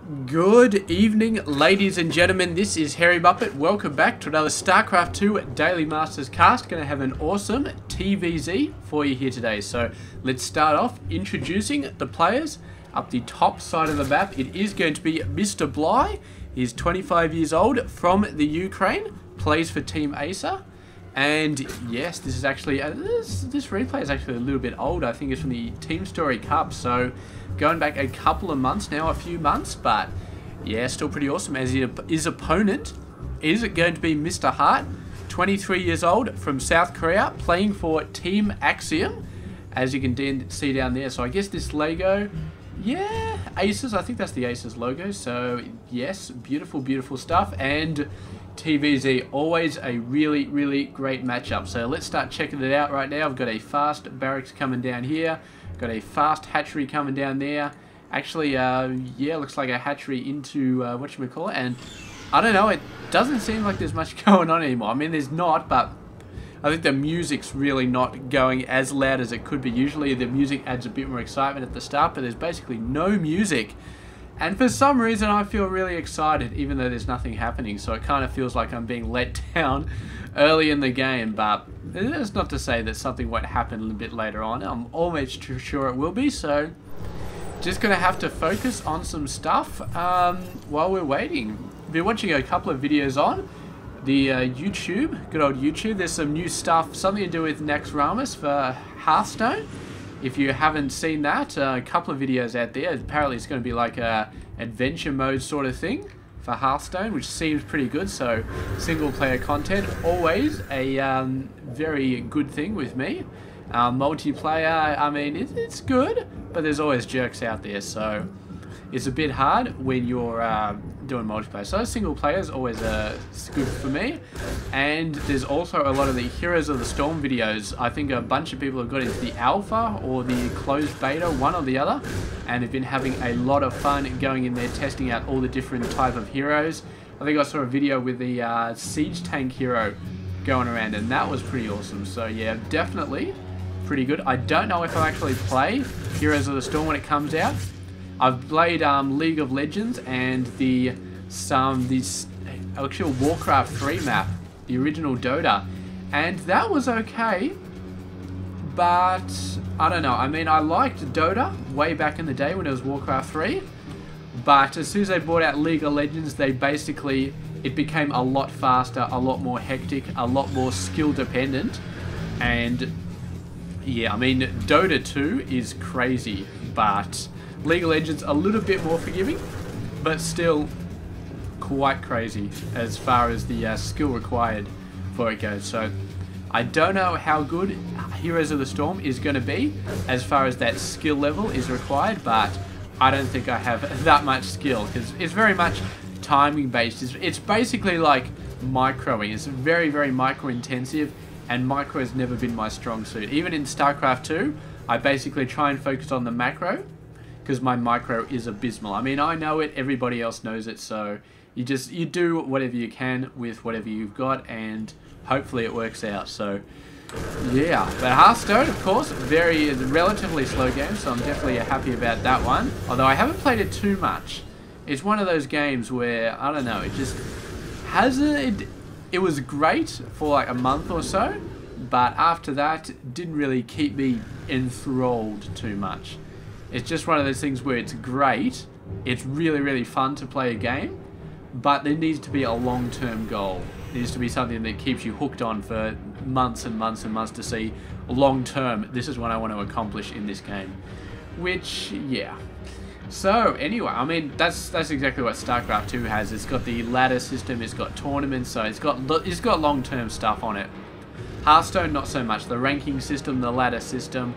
Good evening, ladies and gentlemen. This is Harry Muppet. Welcome back to another Starcraft 2 Daily Masters cast. Going to have an awesome TvZ for you here today. So let's start off introducing the players. Up the top side of the map, it is going to be Mr. Bly. He's 25 years old, from the Ukraine, plays for Team Acer. And yes, this is actually, this replay is actually a little bit old. I think it's from the Team Story Cup, so going back a couple of months now, a few months, but yeah, still pretty awesome. As his opponent is going to be Mr. Hart, 23 years old, from South Korea, playing for Team Axiom, as you can see down there. So I guess this Lego, yeah, Aces, I think that's the Aces logo. So yes, beautiful, beautiful stuff. And TvZ, always a really, really great matchup. So let's start checking it out right now. I've got a fast barracks coming down here. Got a fast hatchery coming down there. Actually, yeah, looks like a hatchery into, whatchamacallit. And I don't know, it doesn't seem like there's much going on anymore. I mean, there's not, but I think the music's really not going as loud as it could be. Usually the music adds a bit more excitement at the start, but there's basically no music. And for some reason, I feel really excited, even though there's nothing happening. So it kind of feels like I'm being let down early in the game. But it's not to say that something won't happen a little bit later on. I'm almost sure it will be. So just going to have to focus on some stuff while we're waiting. I've been watching a couple of videos on the YouTube, good old YouTube. There's some new stuff, something to do with Next Ramus for Hearthstone. If you haven't seen that, a couple of videos out there. Apparently it's going to be like a adventure mode sort of thing for Hearthstone, which seems pretty good. So single player content, always a very good thing with me. Multiplayer, I mean, it's good, but there's always jerks out there. So it's a bit hard when you're doing multiplayer. So single player is always good for me. And there's also a lot of the Heroes of the Storm videos. I think a bunch of people have got into the alpha or the closed beta, one or the other, and have been having a lot of fun going in there, testing out all the different type of heroes. I think I saw a video with the siege tank hero going around, and that was pretty awesome. So yeah, definitely pretty good. I don't know if I'll actually play Heroes of the Storm when it comes out. I've played League of Legends and this actual Warcraft 3 map, the original Dota, and that was okay, but I don't know. I mean, I liked Dota way back in the day when it was Warcraft 3, but as soon as they brought out League of Legends, it became a lot faster, a lot more hectic, a lot more skill dependent, and yeah, I mean, Dota 2 is crazy, but League of Legends a little bit more forgiving, but still quite crazy as far as the skill required for it goes. So I don't know how good Heroes of the Storm is going to be as far as that skill level is required, but I don't think I have that much skill, because it's very much timing based. It's basically like microing. It's very, very micro intensive, and micro has never been my strong suit. Even in Starcraft 2, I basically try and focus on the macro, because my micro is abysmal. I mean, I know it, everybody else knows it, so you do whatever you can with whatever you've got, and hopefully it works out. So yeah, but Hearthstone, of course, relatively slow game, so I'm definitely happy about that one. Although I haven't played it too much. It's one of those games where, I don't know, it just it was great for like a month or so, but after that, it didn't really keep me enthralled too much. It's just one of those things where it's great, it's really, really fun to play a game, but there needs to be a long-term goal. There needs to be something that keeps you hooked on for months and months and months to see long-term, this is what I want to accomplish in this game. Which, yeah. So, anyway, I mean, that's exactly what StarCraft 2 has. It's got the ladder system, it's got tournaments, so it's got long-term stuff on it. Hearthstone, not so much. The ranking system, the ladder system,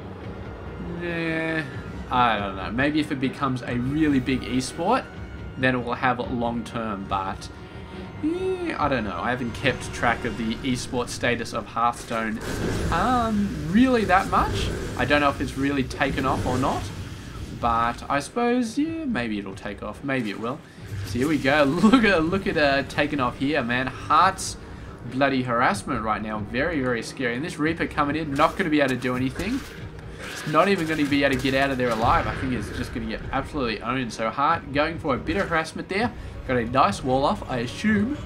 yeah, I don't know. Maybe if it becomes a really big esport, then it will have long term, but yeah, I don't know. I haven't kept track of the esport status of Hearthstone really that much. I don't know if it's really taken off or not, but I suppose, yeah, maybe it'll take off. Maybe it will. So here we go. Look at taking off here, man. Heart's bloody harassment right now. Very, very scary. And this Reaper coming in, not going to be able to do anything. It's not even going to be able to get out of there alive. I think it's just going to get absolutely owned. So Hart going for a bit of harassment there. Got a nice wall off. I assume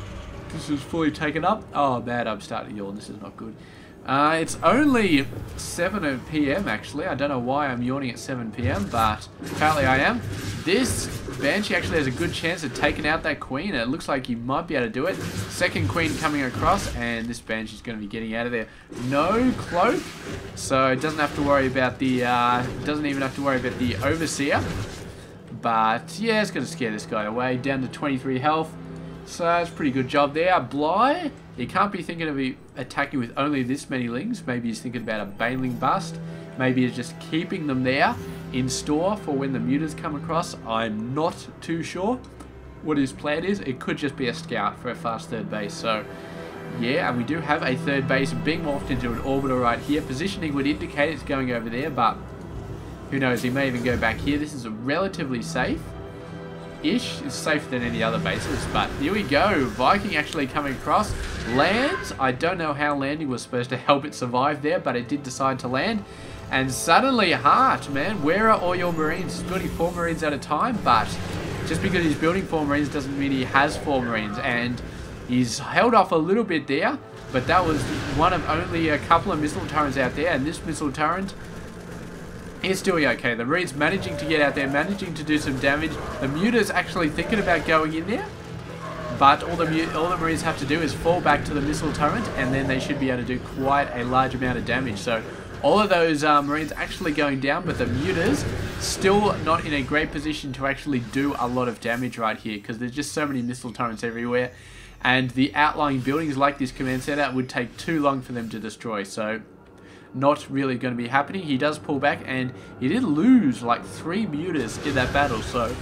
this is fully taken up. Oh man, I'm starting to yawn. This is not good. It's only 7 PM actually. I don't know why I'm yawning at 7 PM, but apparently I am. This Banshee actually has a good chance of taking out that queen. It looks like he might be able to do it. Second queen coming across, and this Banshee's going to be getting out of there. No cloak, so it doesn't have to worry about the. Doesn't even have to worry about the overseer. But yeah, it's going to scare this guy away. Down to 23 health. So that's a pretty good job there. Bly, he can't be thinking of attacking with only this many lings. Maybe he's thinking about a Baneling bust. Maybe he's just keeping them there in store for when the mutas come across. I'm not too sure what his plan is. It could just be a scout for a fast third base. So yeah, and we do have a third base being morphed into an orbital right here. Positioning would indicate it's going over there, but who knows, he may even go back here. This is relatively safe. Ish. It's safer than any other bases, but here we go. Viking actually coming across. Lands. I don't know how landing was supposed to help it survive there, but it did decide to land. And suddenly, Hart, man, where are all your Marines? He's building 4 Marines at a time, but just because he's building 4 Marines doesn't mean he has 4 Marines. And he's held off a little bit there, but that was one of only a couple of missile turrets out there, and this missile turret, he's doing okay. The Marines managing to get out there, managing to do some damage. The Muta's actually thinking about going in there, but all the Marines have to do is fall back to the missile turret, and then they should be able to do quite a large amount of damage. So all of those Marines actually going down, but the Mutas still not in a great position to actually do a lot of damage right here, because there's just so many missile turrets everywhere, and the outlying buildings like this command center would take too long for them to destroy. So not really going to be happening. He does pull back, and he did lose like 3 mutas in that battle, so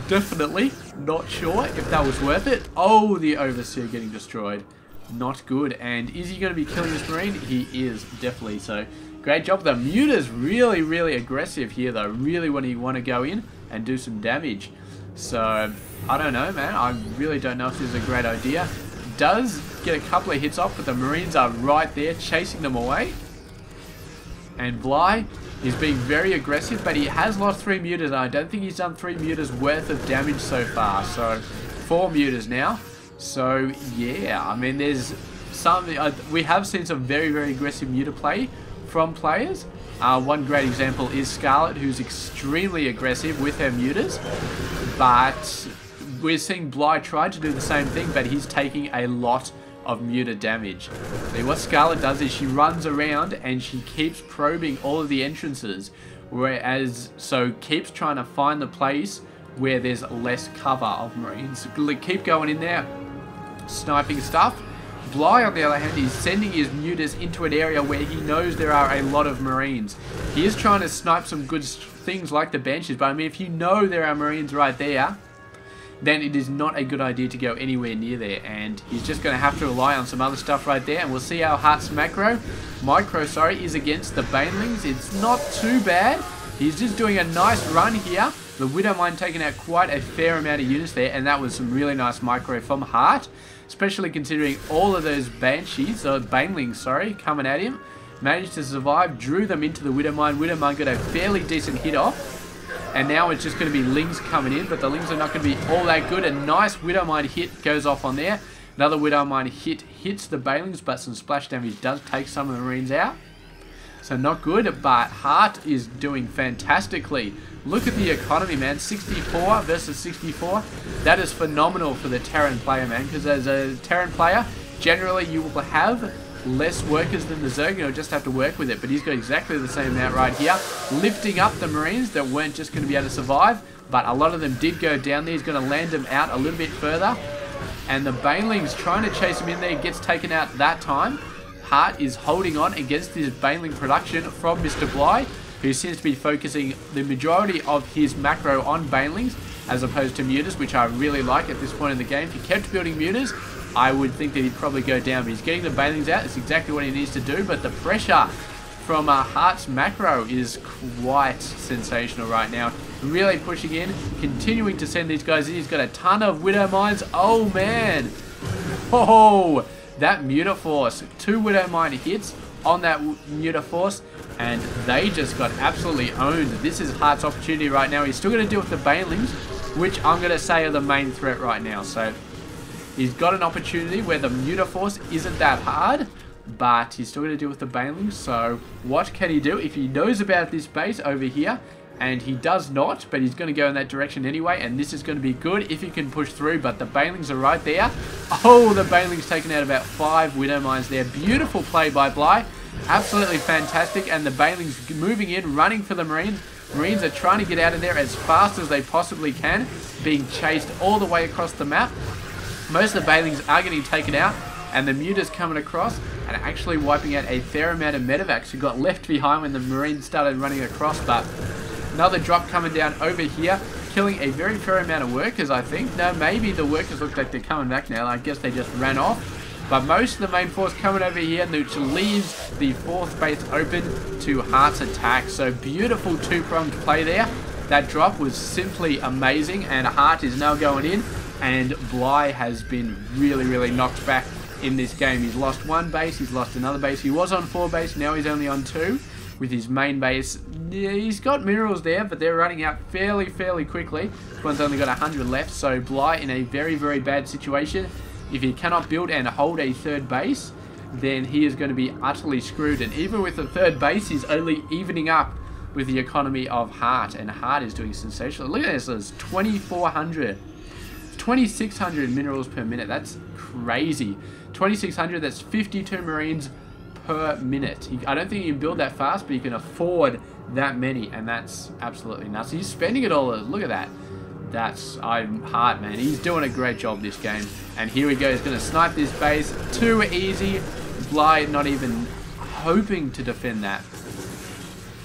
definitely not sure if that was worth it. Oh, the Overseer getting destroyed. Not good. And is he going to be killing this Marine? He is, definitely. So great job. The Muta's really, really aggressive here, though. Really want to go in and do some damage. So I don't know, man. I really don't know if this is a great idea. Does get a couple of hits off, but the Marines are right there chasing them away. And Bly is being very aggressive, but he has lost 3 mutas, and I don't think he's done 3 mutas worth of damage so far. So 4 mutas now. So yeah, I mean, there's some. We have seen some very, very aggressive muta play from players. One great example is Scarlet, who's extremely aggressive with her mutas, but we're seeing Bly try to do the same thing, but he's taking a lot of muta damage. See, what Scarlet does is she runs around and she keeps probing all of the entrances, so keeps trying to find the place where there's less cover of Marines. Keep going in there, sniping stuff. Bly, on the other hand, is sending his mutas into an area where he knows there are a lot of Marines. He is trying to snipe some good things like the Banshees, but I mean, if you know there are Marines right there, then it is not a good idea to go anywhere near there, and he's just going to have to rely on some other stuff right there. And we'll see how Hart's micro is against the Banelings. It's not too bad. He's just doing a nice run here. The Widowmine taking out quite a fair amount of units there, and that was some really nice micro from Hart, especially considering all of those Banshees, or Banelings, sorry, coming at him. Managed to survive, drew them into the Widowmine. Widowmine got a fairly decent hit off. And now it's just going to be Lings coming in, but the Lings are not going to be all that good. A nice Widowmine hit goes off on there. Another Widowmine hit hits the Banelings, but some splash damage does take some of the Marines out. So not good, but Hart is doing fantastically. Look at the economy, man. 64 versus 64. That is phenomenal for the Terran player, man, because as a Terran player, generally you will have less workers than the Zerg, you'll just have to work with it, but he's got exactly the same amount right here, lifting up the Marines that weren't just going to be able to survive, but a lot of them did go down there. He's going to land them out a little bit further, and the Banelings trying to chase him in there, gets taken out that time. Hart is holding on against his Baneling production from Mr. Bly, who seems to be focusing the majority of his macro on Banelings as opposed to mutas, which I really like at this point in the game. If he kept building mutas, I would think that he'd probably go down, but he's getting the Banelings out. It's exactly what he needs to do, but the pressure from Hart's macro is quite sensational right now. Really pushing in, continuing to send these guys in. He's got a ton of Widow Mines. Oh, man. Oh, that Muta Force. 2 Widow Mine hits on that Muta Force, and they just got absolutely owned. This is Hart's opportunity right now. He's still going to deal with the Banelings, which I'm going to say are the main threat right now. So he's got an opportunity where the Mutaforce isn't that hard, but he's still going to deal with the Banelings. So what can he do if he knows about this base over here? And he does not, but he's going to go in that direction anyway, and this is going to be good if he can push through, but the Banelings are right there. Oh, the Banelings taken out about 5 Widow Mines there. Beautiful play by Bly. Absolutely fantastic, and the Banelings moving in, running for the Marines. Marines are trying to get out of there as fast as they possibly can, being chased all the way across the map. Most of the Banelings are getting taken out, and the Muta's coming across and actually wiping out a fair amount of medevacs who got left behind when the Marines started running across, but another drop coming down over here, killing a very fair amount of workers, I think. No, maybe the workers look like they're coming back now. I guess they just ran off. But most of the main force coming over here, which leaves the 4th base open to Hart's attack. So beautiful two-pronged play there. That drop was simply amazing, and Hart is now going in, and Bly has been really, really knocked back in this game. He's lost 1 base, he's lost another base. He was on 4 base, now he's only on 2. With his main base, yeah, he's got minerals there, but they're running out fairly quickly. This one's only got 100 left, so Bly in a very, very bad situation. If he cannot build and hold a 3rd base, then he is going to be utterly screwed. And even with the 3rd base, he's only evening up with the economy of Hart, and Hart is doing sensational. Look at this, it's 2,400, 2,600 minerals per minute. That's crazy. 2,600, that's 52 Marines per minute. I don't think you can build that fast, but you can afford that many, and that's absolutely nuts. He's spending it all. Look at that. I'm Hart, man. He's doing a great job this game. And here we go. He's going to snipe this base. Too easy. Bly not even hoping to defend that.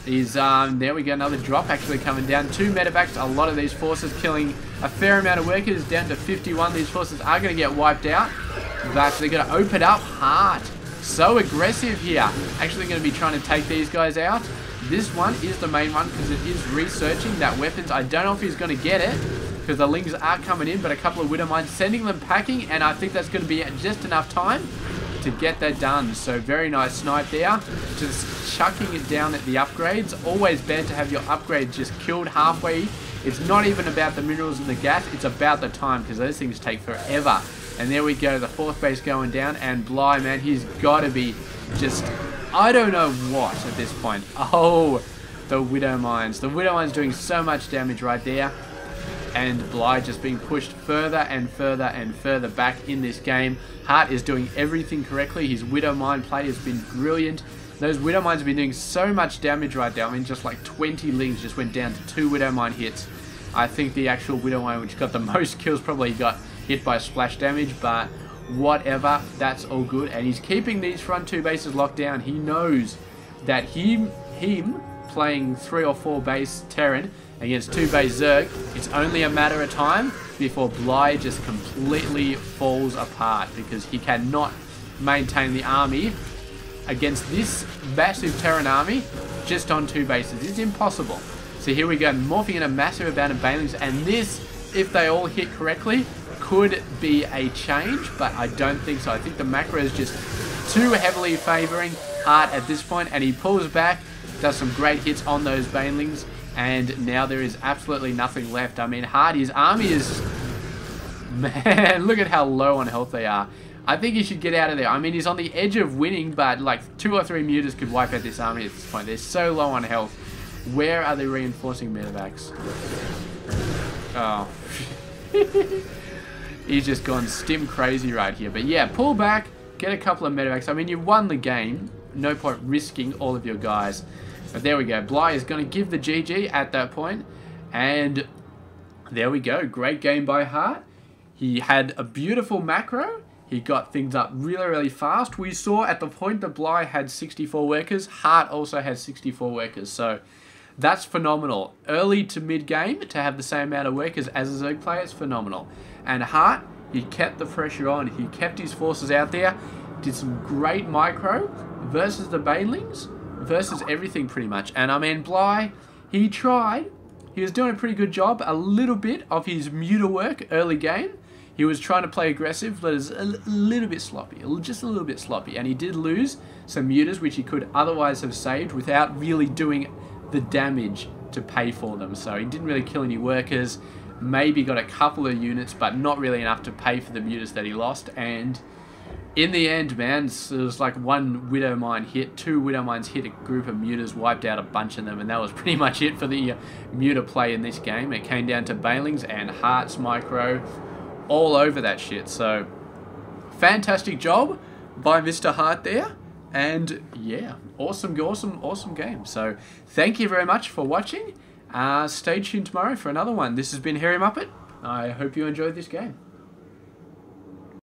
He's there we go. Another drop actually coming down. 2 medevacs. A lot of these forces killing a fair amount of workers. Down to 51. These forces are going to get wiped out, but they're going to open up Hart. So aggressive here. Actually going to be trying to take these guys out. This one is the main one because it is researching that weapons. I don't know if he's going to get it because the Lings are coming in, but a couple of Widow Mines sending them packing, and I think that's going to be just enough time to get that done. So very nice snipe there. Just chucking it down at the upgrades. Always bad to have your upgrades just killed halfway. It's not even about the minerals and the gas. It's about the time because those things take forever. And there we go, the 4th base going down, and Bly, man, he's got to be just, I don't know what at this point. Oh, the Widow Mines. The Widow Mines doing so much damage right there, and Bly just being pushed further and further and further back in this game. Hart is doing everything correctly. His Widow Mine play has been brilliant. Those Widow Mines have been doing so much damage right there. I mean, just like 20 Lings just went down to 2 Widow Mine hits. I think the actual Widow Mine, which got the most kills, probably got hit by splash damage, but whatever, that's all good. And he's keeping these front 2 bases locked down. He knows that him playing 3 or 4 base Terran against 2 base Zerg, it's only a matter of time before Bly just completely falls apart, because he cannot maintain the army against this massive Terran army just on 2 bases. It's impossible. So here we go, morphing in a massive amount of Banelings, and this, if they all hit correctly, could be a change, but I don't think so. I think the macro is just too heavily favouring Hart at this point, and he pulls back, does some great hits on those Banelings, and now there is absolutely nothing left. I mean, Hart, his army is... Man, look at how low on health they are. I think he should get out of there. I mean, he's on the edge of winning, but like 2 or 3 Mutas could wipe out this army at this point. They're so low on health. Where are they reinforcing medevacs? Oh. He's just gone stim crazy right here. But yeah, pull back, get a couple of medevacs. I mean, you've won the game. No point risking all of your guys. But there we go. Bly is going to give the GG at that point. And there we go. Great game by Hart. He had a beautiful macro. He got things up really, really fast. We saw at the point that Bly had 64 workers, Hart also had 64 workers. So that's phenomenal. Early to mid-game to have the same amount of workers as a Zerg player is phenomenal. And Hart, he kept the pressure on. He kept his forces out there. Did some great micro versus the Banelings, versus everything pretty much. And I mean, Bly, he tried. He was doing a pretty good job. A little bit of his muta work early game. He was trying to play aggressive, but it was a little bit sloppy, just a little bit sloppy. And he did lose some mutas, which he could otherwise have saved without really doing the damage to pay for them. So he didn't really kill any workers, maybe got a couple of units, but not really enough to pay for the mutas that he lost. And in the end, man, it was like one Widow Mine hit, 2 Widow Mines hit a group of mutas, wiped out a bunch of them, and that was pretty much it for the muta play in this game. It came down to Banelings and Hearts Micro all over that shit. So, fantastic job by Mr. Hart there. And yeah, awesome game. So, thank you very much for watching. Stay tuned tomorrow for another one. This has been Hairy Muppet. I hope you enjoyed this game.